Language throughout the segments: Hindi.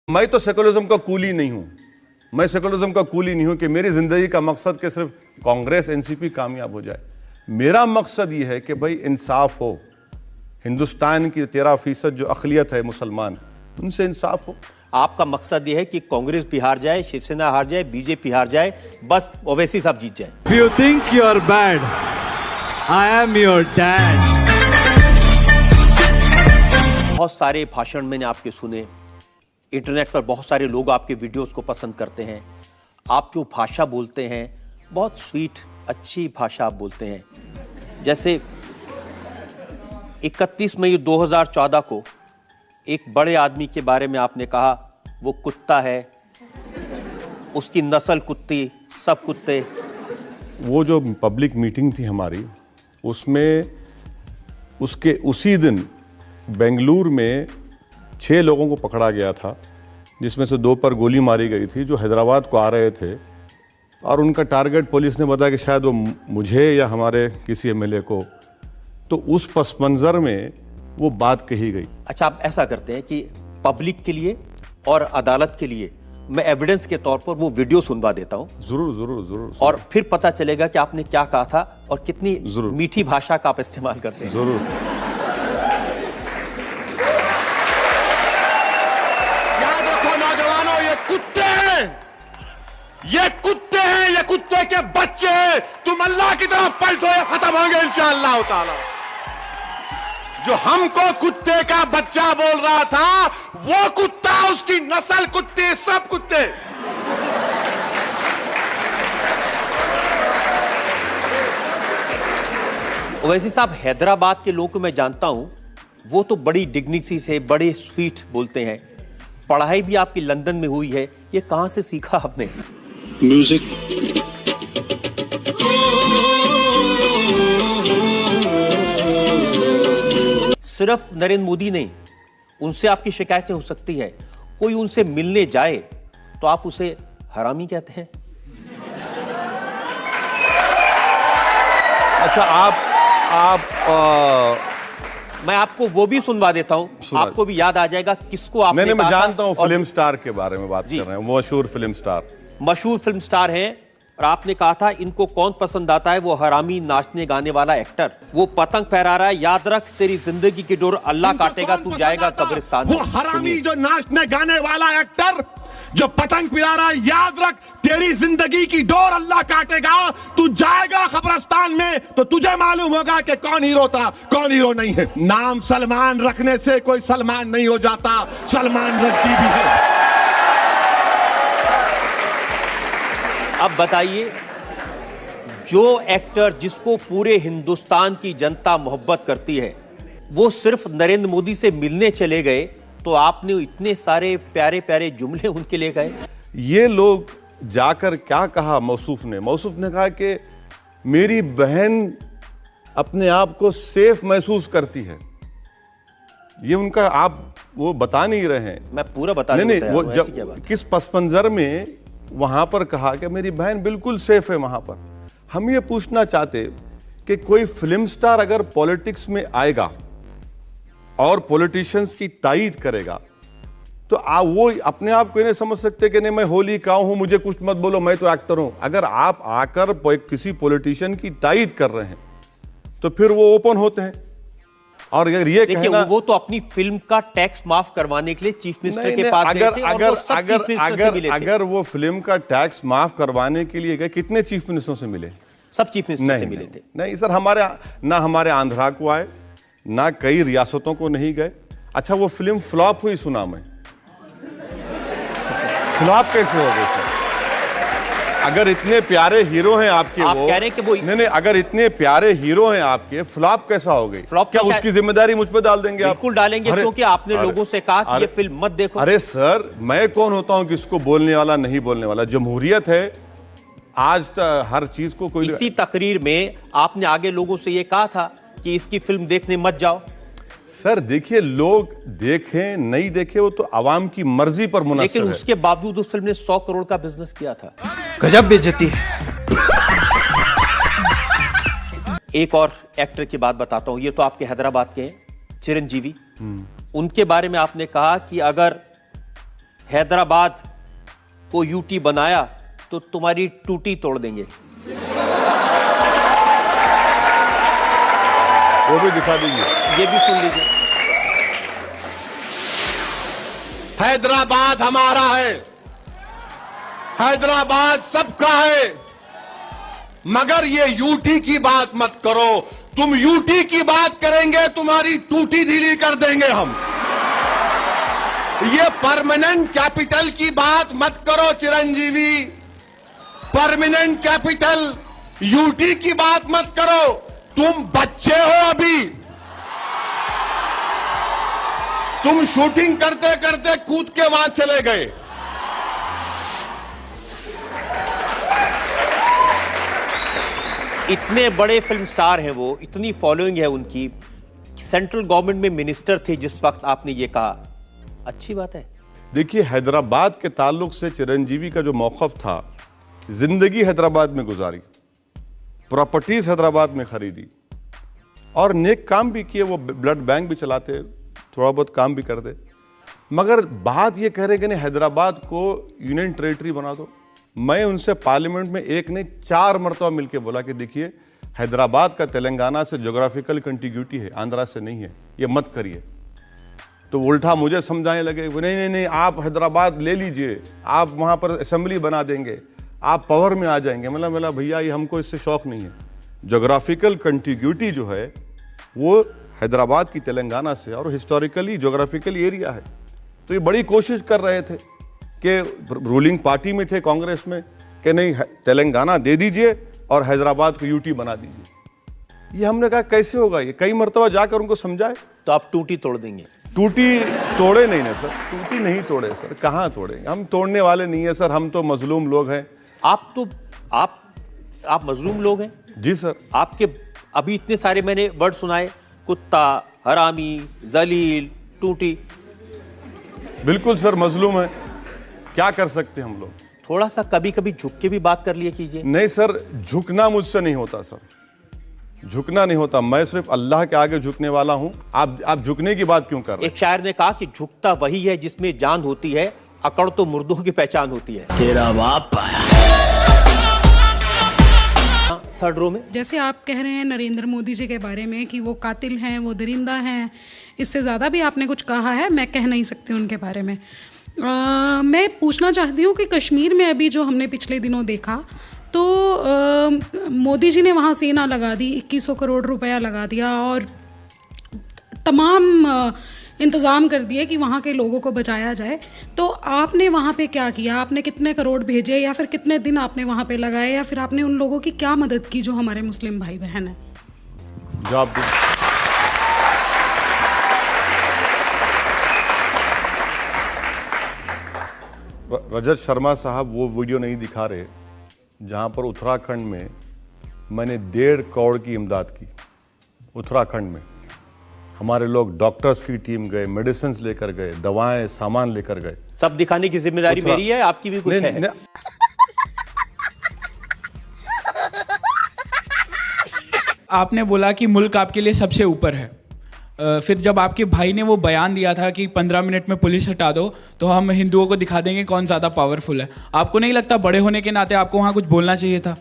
मैं तो सेकुलरिज्म का कूली नहीं हूं। मैं सेकुलरिज्म का कूली नहीं हूं कि मेरी जिंदगी का मकसद कि सिर्फ कांग्रेस एनसीपी कामयाब हो जाए। मेरा मकसद यह है कि भाई इंसाफ हो। हिंदुस्तान की 13% जो अक़लियत है मुसलमान, उनसे इंसाफ हो। आपका मकसद यह है कि कांग्रेस भी हार जाए, शिवसेना हार जाए, बीजेपी हार जाए, बस ओवैसी साहब जीत जाए। If you think you're bad, I am your dad. बहुत सारे भाषण मैंने आपके सुने, इंटरनेट पर बहुत सारे लोग आपके वीडियोस को पसंद करते हैं। आप जो भाषा बोलते हैं बहुत स्वीट, अच्छी भाषा आप बोलते हैं। जैसे 31 मई 2014 को एक बड़े आदमी के बारे में आपने कहा वो कुत्ता है, उसकी नस्ल कुत्ती, सब कुत्ते। वो जो पब्लिक मीटिंग थी हमारी, उसमें उसके उसी दिन बेंगलुरु में 6 लोगों को पकड़ा गया था, जिसमें से 2 पर गोली मारी गई थी, जो हैदराबाद को आ रहे थे। और उनका टारगेट पुलिस ने बताया कि शायद वो मुझे या हमारे किसी एमएलए को। तो उस पस मंज़र में वो बात कही गई। अच्छा, आप ऐसा करते हैं कि पब्लिक के लिए और अदालत के लिए मैं एविडेंस के तौर पर वो वीडियो सुनवा देता हूं। जरूर जरूर जरूर। और फिर पता चलेगा कि आपने क्या कहा था और कितनी मीठी भाषा का आप इस्तेमाल करते हैं। जरूर। याद रखो नौजवानों, ये कुत्ते हैं, ये कुत्ते हैं, ये कुत्ते के बच्चे हैं। तुम अल्लाह की तरफ पलटो, ये खत्म होंगे इंशाअल्लाह ताला। जो हमको कुत्ते का बच्चा बोल रहा था, वो कुत्ता, उसकी नस्ल कुत्ते, सब कुत्ते। वैसे साहब, हैदराबाद के लोगों को मैं जानता हूं, वो तो बड़ी डिग्निटी से, बड़े स्वीट बोलते हैं। पढ़ाई भी आपकी लंदन में हुई है, ये कहां से सीखा आपने? म्यूजिक। सिर्फ नरेंद्र मोदी नहीं, उनसे आपकी शिकायतें हो सकती है। कोई उनसे मिलने जाए तो आप उसे हरामी कहते हैं। अच्छा, मैं आपको वो भी सुनवा देता हूं, आपको भी याद आ जाएगा किसको आपने मैं कहा जानता हूं। और फिल्म स्टार के बारे में बात कर रहे हैं, वो मशहूर फिल्म स्टार। मशहूर फिल्म स्टार हैं। और आपने कहा था इनको कौन पसंद आता है? वो हरामी नाचने गाने वाला एक्टर, वो पतंग फहरा रहा है। याद रख, तेरी जिंदगी की डोर अल्लाह काटेगा, तू जाएगा कब्रिस्तान। वो हरामी जो नाचने गाने वाला एक्टर, जो पतंग पिला रहा है, याद रख, तेरी जिंदगी की डोर अल्लाह काटेगा, तू जाएगा कब्रिस्तान में। तो तुझे मालूम होगा कि कौन हीरो था, कौन हीरो नहीं है। नाम सलमान रखने से कोई सलमान नहीं हो जाता, सलमान रखती भी है। अब बताइए, जो एक्टर जिसको पूरे हिंदुस्तान की जनता मोहब्बत करती है, वो सिर्फ नरेंद्र मोदी से मिलने चले गए तो आपने इतने सारे प्यारे प्यारे जुमले उनके लिए गए। ये लोग जाकर क्या कहा मौसूफ ने कहा कि मेरी बहन अपने आप को सेफ महसूस करती है। ये उनका, आप वो बता नहीं रहे हैं। मैं पूरा बता नहीं, वो जब किस पस मंजर में वहां पर कहा कि मेरी बहन बिल्कुल सेफ है वहां पर। हम ये पूछना चाहते कि कोई फिल्म स्टार अगर पॉलिटिक्स में आएगा और पॉलिटिशियंस की तायीद करेगा, तो वो अपने आप को नहीं समझ सकते कि नहीं, मैं होली का हूं, मुझे कुछ मत बोलो, मैं तो एक्टर हूं। अगर आप आकर किसी पॉलिटिशियन की तायीद कर रहे हैं तो फिर वो ओपन होते हैं। और अगर ये देखिए, वो तो अपनी फिल्म का टैक्स माफ करवाने के लिए चीफ मिनिस्टर के पास गए थे और वो सब चीफ मिनिस्टर से मिले थे। अगर वो फिल्म का टैक्स माफ करवाने के लिए गए, कितने चीफ मिनिस्टरों से मिले? सब चीफ मिनिस्टर से मिले थे। नहीं सर, हमारे आंध्रा को आए, ना कई रियासतों को नहीं गए। अच्छा, वो फिल्म फ्लॉप हुई, सुना मैं। फ्लॉप कैसे हो गई सर? अगर इतने प्यारे हीरो हैं आपके, आप कह रहे हैं कि वो नहीं, अगर इतने प्यारे हीरो हैं आपके, फ्लॉप कैसा हो गई? फ्लॉप क्या उसकी जिम्मेदारी मुझ पे डाल देंगे आप? बिल्कुल डालेंगे, क्योंकि आपने लोगों से कहा कि ये फिल्म मत देखो। अरे सर, मैं कौन होता हूं किसको बोलने वाला, नहीं बोलने वाला? जमहूरियत है, आज हर चीज को कोई। इसी तकरीर में आपने आगे लोगों से ये कहा था कि इसकी फिल्म देखने मत जाओ। सर देखिए, लोग देखें नहीं देखें वो तो आवाम की मर्जी पर मुनसब है। लेकिन उसके बावजूद उस फिल्म ने 100 करोड़ का बिजनेस किया था। गजब बेइज्जती। एक और एक्टर की बात बताता हूं, ये तो आपके हैदराबाद के हैं, चिरंजीवी। उनके बारे में आपने कहा कि अगर हैदराबाद को यूटी बनाया तो तुम्हारी टूटी तोड़ देंगे। वो भी दिखा दीजिए। ये भी सुन लीजिए। हैदराबाद हमारा है, हैदराबाद सबका है, मगर ये यूटी की बात मत करो। तुम यूटी की बात करेंगे तुम्हारी टूटी ढीली कर देंगे हम। ये परमानेंट कैपिटल की बात मत करो चिरंजीवी, परमानेंट कैपिटल यूटी की बात मत करो। तुम बच्चे हो अभी, तुम शूटिंग करते करते कूद के वहां चले गए। इतने बड़े फिल्म स्टार हैं वो, इतनी फॉलोइंग है उनकी, सेंट्रल गवर्नमेंट में मिनिस्टर थे जिस वक्त आपने ये कहा, अच्छी बात है। देखिए, हैदराबाद के ताल्लुक से चिरंजीवी का जो मौक़िफ़ था, जिंदगी हैदराबाद में गुजारी, प्रॉपर्टीज हैदराबाद में खरीदी और नेक काम भी किए। वो ब्लड बैंक भी चलाते, थोड़ा बहुत काम भी करते, मगर बात ये कह रहे कि नहीं हैदराबाद को यूनियन टेरिटरी बना दो। मैं उनसे पार्लियामेंट में एक नहीं 4 मरतबा मिलकर बोला कि देखिए, हैदराबाद का तेलंगाना से जोग्राफिकल कंटिग्यूटी है, आंध्रा से नहीं है, ये मत करिए। तो उल्टा मुझे समझाने लगे, नहीं नहीं नहीं, आप हैदराबाद ले लीजिए, आप वहाँ पर असेंबली बना देंगे, आप पावर में आ जाएंगे। मतलब भैया ये हमको इससे शौक नहीं है। जोग्राफिकल कंटिग्यूटी जो है वो हैदराबाद की तेलंगाना से और हिस्टोरिकली जोग्राफिकल एरिया है। तो ये बड़ी कोशिश कर रहे थे कि रूलिंग पार्टी में थे कांग्रेस में कि नहीं तेलंगाना दे दीजिए और हैदराबाद को यूटी बना दीजिए। ये हमने कहा कैसे होगा, ये कई मरतबा जाकर उनको समझाए। तो आप टूटी तोड़ देंगे? टूटी तोड़े नहीं ना सर, टूटी नहीं तोड़े सर, कहाँ तोड़ेंगे, हम तोड़ने वाले नहीं है सर, हम तो मजलूम लोग हैं। आप मजलूम लोग हैं? जी सर। आपके अभी इतने सारे मैंने वर्ड सुनाए, कुत्ता, हरामी, जलील, टूटी। बिल्कुल सर, मजलूम है, क्या कर सकते हैं हम लोग। थोड़ा सा कभी कभी झुक के भी बात कर लिया कीजिए। नहीं सर, झुकना मुझसे नहीं होता सर, झुकना नहीं होता। मैं सिर्फ अल्लाह के आगे झुकने वाला हूं। आप झुकने की बात क्यों कर रहे हैं? एक शायर ने कहा कि झुकता वही है जिसमें जान होती है, अकड़ तो मुर्दों की पहचान होती है। तेरा बाप आया। थर्ड रो में जैसे आप कह रहे हैं नरेंद्र मोदी जी के बारे में कि वो कातिल हैं, वो दरिंदा हैं, इससे ज़्यादा भी आपने कुछ कहा है, मैं कह नहीं सकती उनके बारे में। मैं पूछना चाहती हूँ कि कश्मीर में अभी जो हमने पिछले दिनों देखा, तो मोदी जी ने वहाँ सेना लगा दी, 2100 करोड़ रुपया लगा दिया और तमाम इंतज़ाम कर दिए कि वहाँ के लोगों को बचाया जाए। तो आपने वहाँ पे क्या किया? आपने कितने करोड़ भेजे, या फिर कितने दिन आपने वहाँ पे लगाए, या फिर आपने उन लोगों की क्या मदद की जो हमारे मुस्लिम भाई बहन हैं? जवाब दो। रजत शर्मा साहब वो वीडियो नहीं दिखा रहे जहाँ पर उत्तराखंड में मैंने 1.5 करोड़ की इमदाद की। उत्तराखंड में हमारे लोग डॉक्टर्स की टीम गए, मेडिसिन लेकर गए, दवाएं सामान लेकर गए। सब दिखाने की जिम्मेदारी मेरी है, आपकी भी कुछ है? आपने बोला कि मुल्क आपके लिए सबसे ऊपर है। फिर जब आपके भाई ने वो बयान दिया था कि 15 मिनट में पुलिस हटा दो तो हम हिंदुओं को दिखा देंगे कौन ज़्यादा पावरफुल है, आपको नहीं लगता बड़े होने के नाते आपको वहाँ कुछ बोलना चाहिए था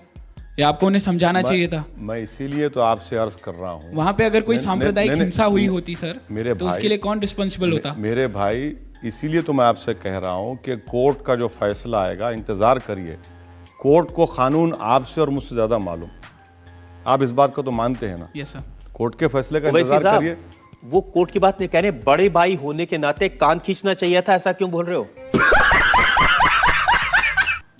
या आपको उन्हें समझाना चाहिए था? मैं इसीलिए तो आपसे अर्ज कर रहा हूँ, वहाँ पे अगर कोई सांप्रदायिक हिंसा हुई होती सर मेरे तो उसके लिए कौन रिस्पॉन्सिबल होता? मेरे भाई, इसीलिए तो मैं आपसे कह रहा हूँ कि कोर्ट का जो फैसला आएगा इंतजार करिए। कोर्ट को कानून आपसे और मुझसे ज्यादा मालूम, आप इस बात को तो मानते हैं ना? Yes sir. कोर्ट के फैसले का इंतजार करिए। वो कोर्ट की बात नहीं कह रहे, बड़े भाई होने के नाते कान खींचना चाहिए था, ऐसा क्यों बोल रहे हो?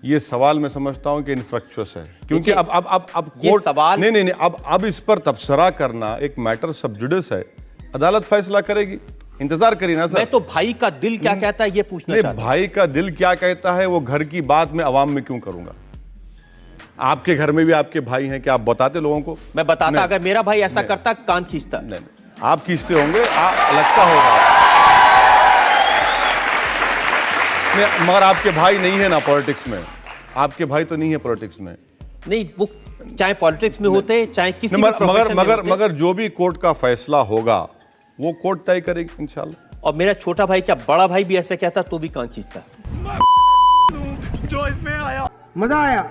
ये सवाल मैं समझता हूं कि इनफ्रक्चुअस है, क्योंकि अब ये सवाल नहीं अब इस पर तबसरा करना एक मैटर सब जुडिस है, अदालत फैसला करेगी, इंतजार करिए ना सर। मैं तो भाई का दिल क्या कहता है ये पूछना चाहता हूं। भाई का दिल क्या कहता है वो घर की बात में अवाम में क्यों करूंगा? आपके घर में भी आपके भाई हैं, क्या आप बताते लोगों को? मैं बताता, अगर मेरा भाई ऐसा करता कान खींचता। नहीं, आप खींचते होंगे, लगता होगा, मगर आपके भाई नहीं है ना पॉलिटिक्स में, आपके भाई तो नहीं है पॉलिटिक्स में। नहीं, वो चाहे पॉलिटिक्स में होते चाहे किसी भी प्रोफेशन में होते। मगर जो भी कोर्ट का फैसला होगा वो कोर्ट तय करेगी इंशाल्लाह। और मेरा छोटा भाई क्या बड़ा भाई भी ऐसे कहता तो भी कान खींचता। जो इसमें आया मजा आया।